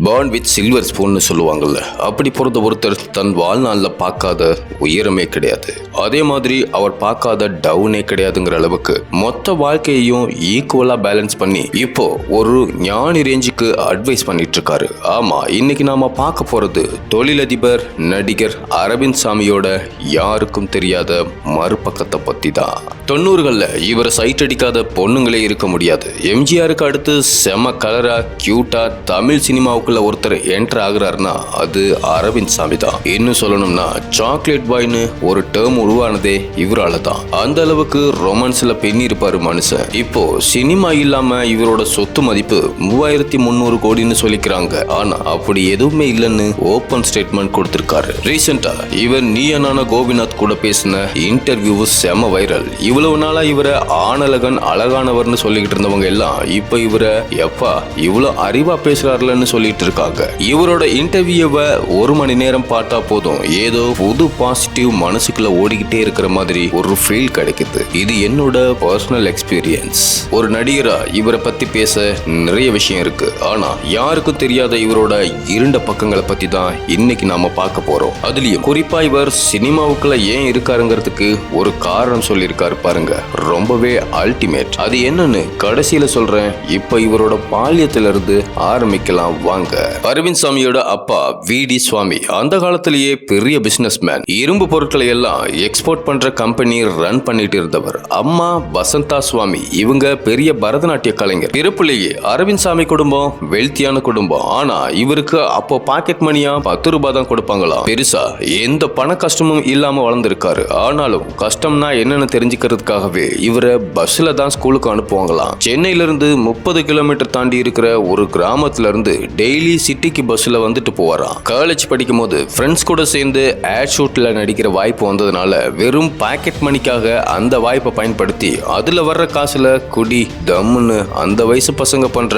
Born with silver ஸ்பூன்னு சொல்லுவாங்கல்ல, அப்படி பிறந்த ஒருத்தர் தன் வாழ்நாளில் பார்க்காத உயரமே கிடையாது. அதே மாதிரி அவர் பார்க்காத டவுனே கிடையாதுங்கிற அளவுக்கு மொத்த வாழ்க்கையையும் ஈக்குவலா பேலன்ஸ் பண்ணி இப்போ ஒரு ஞானி ரேஞ்சுக்கு அட்வைஸ் பண்ணிட்டு இருக்காரு. ஆமா, இன்னைக்கு நாம பார்க்க போறது தொழிலதிபர் நடிகர் அரவிந்த் சாமியோட யாருக்கும் தெரியாத மறுபக்கத்தை பத்தி தான். 90களில் இவரை சைட் அடிக்காத பொண்ணுங்களே இருக்க முடியாது. எம்ஜிஆருக்கு அடுத்து செம கலரா கியூட்டா தமிழ் சினிமாவுக்குள்ள ஒருத்தர் என்டர் ஆகுறாருன்னா அது அரவிந்த் சாமி தான். இன்னும் சொல்லணும்னா சாக்லேட் பாய்னு ஒரு டேர்ம் உருவானதே இவரால தான். அந்த அளவுக்கு ரொமான்ஸ்ல பெண்ணி இருப்பாரு மனுஷன். இப்போ சினிமா இல்லாம இவரோட சொத்து மதிப்பு 3300 கோடின்னு சொல்லிக்கிறாங்க. ஆனா அப்படி எதுவுமே இல்லைன்னு ஓபன் ஸ்டேட்மெண்ட் கொடுத்திருக்காரு. ரீசெண்டா இவர் நீயனான கோபிநாத் கூட பேசின இன்டர்வியூ செம வைரல். இவ்வளவு நாளா இவரை ஆனழகன் அழகானவர்னு சொல்லிக்கிட்டு இருந்தவங்க எல்லாம் இப்ப இவரை எப்பா இவ்வளவு அறிவா பேசுறாருலன்னு சொல்லிட்டு இருக்காங்க. இவரோட இன்டர்வியூவை 1 மணி நேரம் பார்த்தா போதும், ஏதோ புது பாசிட்டிவ் மனசுக்குள்ள ஓடிக்கிட்டே இருக்கிற மாதிரி ஒரு ஃபீல் கிடைக்குது. இது என்னோட பர்சனல் எக்ஸ்பீரியன்ஸ். ஒரு நடிகரா இவரை பத்தி பேச நிறைய விஷயம் இருக்கு. ஆனா யாருக்கும் தெரியாத இவரோட இருண்ட பக்கங்களை பத்தி தான் இன்னைக்கு நாம பார்க்க போறோம். அதுலயும் குறிப்பா இவர் சினிமாவுக்குள்ள ஏன் இருக்காருங்கிறதுக்கு ஒரு காரணம் சொல்லியிருக்காரு பாருங்க, ரொம்பவே அல்டிமேட். அது என்னன்னு கடைசியில சொல்றேன். இப்ப இவரோட பால்யத்துல இருந்து ஆரம்பிக்கலாம் வாங்க. அரவிந்த் சாமியோட அப்பா வி.டி. சுவாமி அந்த காலத்திலேயே பெரிய பிசினஸ் மேன். இரும்பு பொருட்களை எல்லாம் எக்ஸ்போர்ட் பண்ற கம்பெனி ரன் பண்ணிட்டு இருந்தவர். அம்மா வசந்தா சுவாமி, இவங்க பெரிய பரதநாட்டிய கலைஞர். பிறப்புலேயே அரவிந்த் சாமி குடும்பம் வெல்த்தியான குடும்பம். ஆனா இவருக்கு அப்போ பாக்கெட் மணியா 10 ரூபாய் தான் கொடுப்பாங்களாம். பெருசா எந்த பண கஷ்டமும் இல்லாம வளர்ந்திருக்காரு. ஆனாலும் கஷ்டம்னா என்னன்னு தெரிஞ்சுக்கிறதுக்காகவே இவரை பஸ்ல தான் ஸ்கூலுக்கு அனுப்புவாங்களாம். சென்னையில இருந்து 30 கிலோமீட்டர் தாண்டி இருக்கிற ஒரு கிராமத்துல இருந்து டெய்லி சிட்டிக்கு பஸ்ல வந்துட்டு போவாராம். காலேஜ் படிக்கும் போது ஃப்ரெண்ட்ஸ் கூட சேர்ந்து ஆட் ஷூட்ல நடிக்கிற வாய்ப்பு வந்ததுனால வெறும் பாக்கெட் மணிக்காக அந்த வாய்ப்பை பயன்படுத்தி அதுல வர்ற காசுல குடி தம்முன்னு அந்த வயசு பசங்க பண்ற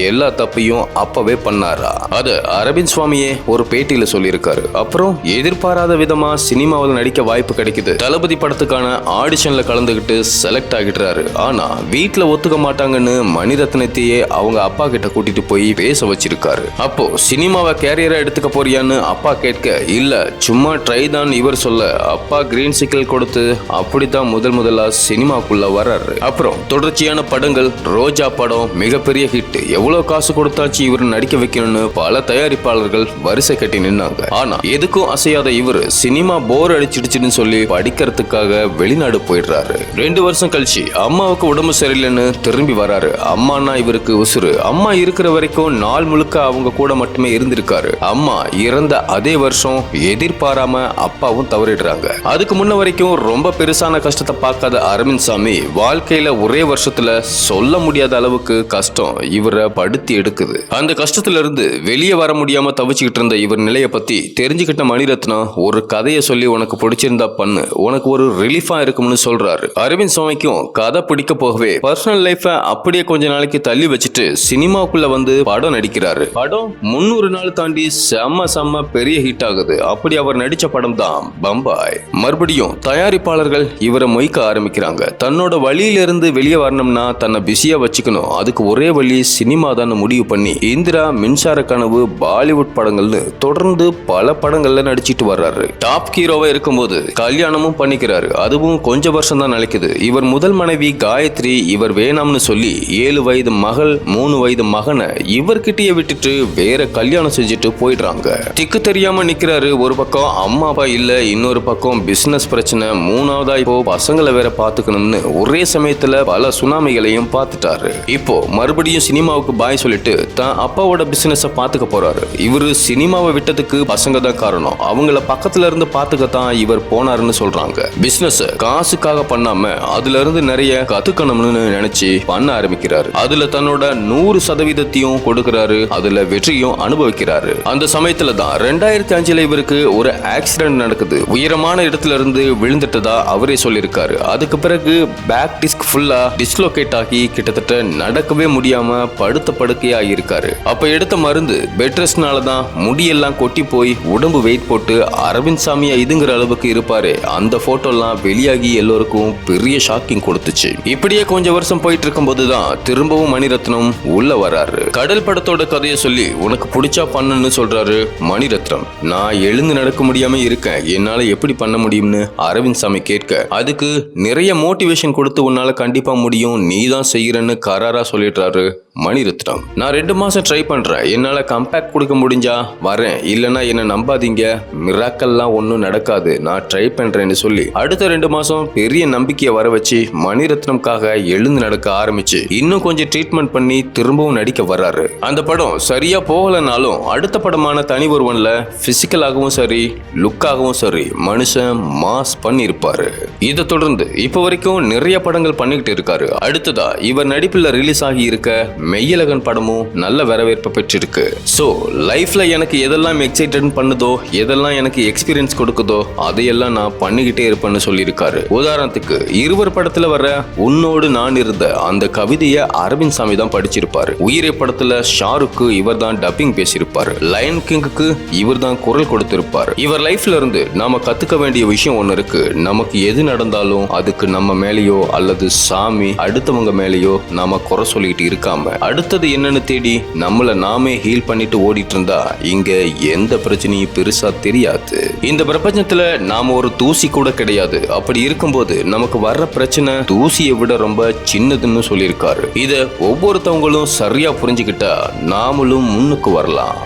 எல்லா தப்பையும் அப்பவே பண்ணாரா. அது அரவிந்த் சுவாமியே ஒரு பேட்டியில சொல்லியிருக்காரு. அப்புறம் எதிர்பாராத விதமா சினிமாவில் நடிக்க வாய்ப்பு கிடைக்குது. தளபதி படத்துக்கான ஆடிஷன்ல கலந்துகிட்டு செலக்ட் ஆகிடுறாரு. ஆனா வீட்டுல ஒத்துக்க மாட்டாங்கன்னு மணிரத்னத்தையே அவங்க அப்பா கிட்ட கூட்டிட்டு போய் பேச வச்சிருக்காரு. அப்போ சினிமாவை கேரியரா எடுத்துக்க போறியான்னு அப்பா கேட்க, இல்ல சும்மா ட்ரை தான் இவர் சொல்ல, அப்பா கிரீன் சிக்கல் கொடுத்து அப்படித்தான் முதலா சினிமாக்குள்ள வர்றாரு. அப்புறம் தொடர்ச்சியான படங்கள். ரோஜா படம் மிகப்பெரிய ஹிட். எவ்வளவு காசு கொடுத்தாச்சு இவர் நடிக்க வைக்கணும்னு பல தயாரிப்பாளர்கள் வரிசை கட்டி நின்னாங்க. ஆனா எதுக்கும் அசையாத இவர் சினிமா போர் அடிச்சிடுச்சுன்னு சொல்லி படிக்கிறதுக்காக வெளிநாடு போயிடுறாரு. 2 வருஷம் கழிச்சு அம்மாவுக்கு உடம்பு சரியில்லைன்னு திரும்பி வராரு. அம்மானா இவருக்கு உசுறு. அம்மா இருக்கிற வரைக்கும் நாள் முழுக்க அவங்க கூட மட்டுமே இருந்திருக்காரு. அம்மா இறந்த அதே வருஷம் எதிர்பாராம அப்பாவும் தவறிடுறாங்க. அதுக்கு முன்ன வரைக்கும் ரொம்ப பெருசான கஷ்டத்தை பார்க்காத அரவிந்த் சாமி வாழ்க்கையில ஒரே வருஷத்துல சொல்ல முடியாத அளவுக்கு கஷ்டம் இவரை படுத்தி எடுக்குது. அந்த கஷ்டத்துல இருந்து வெளியே வர முடியாம தவிச்சுக்கிட்டு இருந்த இவர் நிலைய பத்தி தெரிஞ்சுக்கிட்ட மணிரத்னம் ஒரு கதையை சொல்லி உனக்கு பிடிச்சிருந்தா பண்ணு, உனக்கு ஒரு ரிலீஃபா இருக்கும்னு சொல்றாரு. அரவிந்த் சுவாமிக்கும் கதை பிடிக்க போகவே பர்சனல் லைஃப அப்படியே கொஞ்ச நாளைக்கு தள்ளி வச்சுட்டு சினிமாவுக்குள்ள வந்து படம் நடிக்கிறாரு. படம் 300 நாள் தாண்டி செம்ம பெரிய ஹிட் ஆகுது. அப்படி அவர் நடிச்ச படம் தான் பம்பாய். மறுபடியும் தயாரிப்பாளர்கள் இவரை மொய்க்க ஆரம்பிக்கிறாங்க. தன்னோட வழியிலிருந்து வெளியே வரணும்னா தன்னை பிஸியா வச்சுக்கணும், அதுக்கு ஒரே வழி சினிமா தான் முடிவு பண்ணி இந்திரா, மின்சார கனவு, பாலிவுட் படங்கள்னு தொடர்ந்து பல படங்கள்ல நடிச்சிட்டு வர்றாரு. டாப் ஹீரோவா இருக்கும்போது கல்யாணமும் பண்ணிக்கிறாரு. அதுவும் கொஞ்ச வருஷம் தான் நிலைக்குது. இவர் முதல் மனைவி காயத்ரி இவர் வேணாம்னு சொல்லி 7 வயது மகள் 3 வயது மகனை இவர்கிட்டயே விட்டுட்டு வேற கல்யாணம் செஞ்சுட்டு போயிடுறாங்க. திக்கு தெரியாம நிக்கிறாரு. ஒரு பக்கம் அம்மா அப்பா இல்ல, இன்னொரு பக்கம் பிசினஸ் பிரச்சனை, மூணாவதா இப்போ பசங்களை வேற பாத்துக்கணும்னு ஒரே சமயத்துல பல சுனாமிகளையும் பார்த்துட்டாரு. இப்போ மறுபடியும் சினிமாவுக்கு பாய் சொல்லிட்டு தான் அப்பாவோட பிசினஸ் பாத்துக்க போறாரு. இவரு சினிமாவை விட்டதுக்கு பசங்க தான் காரணம், அவங்கள பக்கத்துல இருந்து பாத்துக்கத்தான் இவர் போனாருன்னு சொல்றாங்க. பிசினஸ் காசுக்காக பண்ணாம அதுல இருந்து நிறைய கத்துக்கணும்னு நினைச்சு பண்ண ஆரம்பிக்கிறாரு. அதுல தன்னோட 100% கொடுக்கிறாரு. அதுல வெற்றியும் அனுபவிக்கிறாரு. அந்த சமயத்துல தான் 2005 இவருக்கு ஒரு ஆக்சிடென்ட் நடக்குது. உயரமான இடத்துல இருந்து விழுந்துட்டதா அவரே சொல்லியிருக்காரு. அதுக்கு பிறகு பேக் டிஸ்க் ஃபுல்லா டிஸ்லோகேட் ஆகி கிட்டத்தட்ட நடக்கவே முடியாம படுத்த படுக்கையா இருக்காரு. அப்ப எடுத்த மருந்து பெட் ரெஸ்ட்னால தான் முடியெல்லாம் கொட்டி போய் உடம்பு வெயிட் போட்டு அரவிந்த் சாமியா இதுங்கிற அளவுக்கு இருப்பாரு. அந்த போட்டோ எல்லாம் வெளியாகி எல்லோருக்கும் பெரிய ஷாக்கிங் கொடுத்துச்சு. இப்படியே கொஞ்சம் வருஷம் போயிட்டு இருக்கும் போதுதான் திரும்பவும் மணிரத்னம் உள்ள வராரு. கடல் படத்தோட கதையை சொல்லி சொல்லி உனக்கு பிடிச்சா பண்ணுன்னு சொல்றாரு மணிரத்னம். நான் எழுந்து நடக்க முடியாம இருக்கேன், என்னால எப்படி பண்ண முடியும்னு அரவிந்த் சாமி கேட்க, அதுக்கு நிறைய மோட்டிவேஷன் கொடுத்து உன்னால கண்டிப்பா முடியும், நீ தான் செய்யறன்னு கராரா சொல்லிடுறாரு மணிரத்னம். நான் 2 மாசம் ட்ரை பண்றேன், என்னால கம்பேக்ட் கொடுக்க முடிஞ்சா வரேன், இல்லனா என்ன நம்பாதீங்க, மிராக்கல்லாம் ஒன்னும் நடக்காது, நான் ட்ரை பண்றேன்னு சொல்லி அடுத்த 2 மாசம் பெரிய நம்பிக்கையை வர வச்சு மணிரத்னம்காக எழுந்து நடக்க ஆரம்பிச்சு இன்னும் கொஞ்சம் ட்ரீட்மெண்ட் பண்ணி திரும்பவும் நடிக்க வர்றாரு. அந்த படம் சரியா போகலனாலும் அடுத்த படமான தனி ஒருவன்ல பிசிக்கலாகவும் சரி லுக்காகவும் சரி மனுஷன் மாஸ் பண்ணி இருப்பாரு. இதை தொடர்ந்து இப்ப வரைக்கும் நிறைய படங்கள் பண்ணிக்கிட்டு இருக்காரு. அடுத்ததா இவர் நடிப்புல ரிலீஸ் ஆகி இருக்க மெய்யழகன் படமும் நல்ல வரவேற்பை பெற்றிருக்கு. சோ லைஃப்ல எனக்கு எதெல்லாம் எக்ஸைட்டட் பண்ணுதோ, எதெல்லாம் எனக்கு எக்ஸ்பீரியன்ஸ் கொடுக்குதோ அதையெல்லாம் நான் பண்ணிக்கிட்டே இருப்பேன்னு சொல்லியிருக்காரு. உதாரணத்துக்கு 20 படத்துல வர உன்னோடு நான் இருந்த அந்த கவிதையை அரவிந்த் சாமி தான் படிச்சிருப்பாரு. உயிரை படத்துல ஷாருக்கு இவர் தான் டப்பிங் பேசியிருப்பாரு. லயன் கிங்குக்கு இவர் தான் குரல் கொடுத்திருப்பாரு. இவர் லைஃப்ல இருந்து நாம கத்துக்க வேண்டிய விஷயம் ஒண்ணு இருக்கு. நமக்கு எது நடந்தாலும் அதுக்கு நம்ம மேலேயோ அல்லது சாமி அடுத்தவங்க மேலேயோ நாம குறை சொல்லிட்டு இருக்காம அடுத்தது என்னன்னு தேடி நம்மள நாமே ஹீல் பண்ணிட்டு ஓடிட்டு இருந்தா இங்க எந்த பிரச்சனையும் பெருசா தெரியாது. இந்த பிரபஞ்சத்துல நாம ஒரு தூசி கூட கிடையாது. அப்படி இருக்கும்போது நமக்கு வர்ற பிரச்சனை தூசியை விட ரொம்ப சின்னதுன்னு சொல்லியிருக்காரு. இத ஒவ்வொருத்தவங்களும் சரியா புரிஞ்சுக்கிட்டா நாமளும் முன்னுக்கு வரலாம்.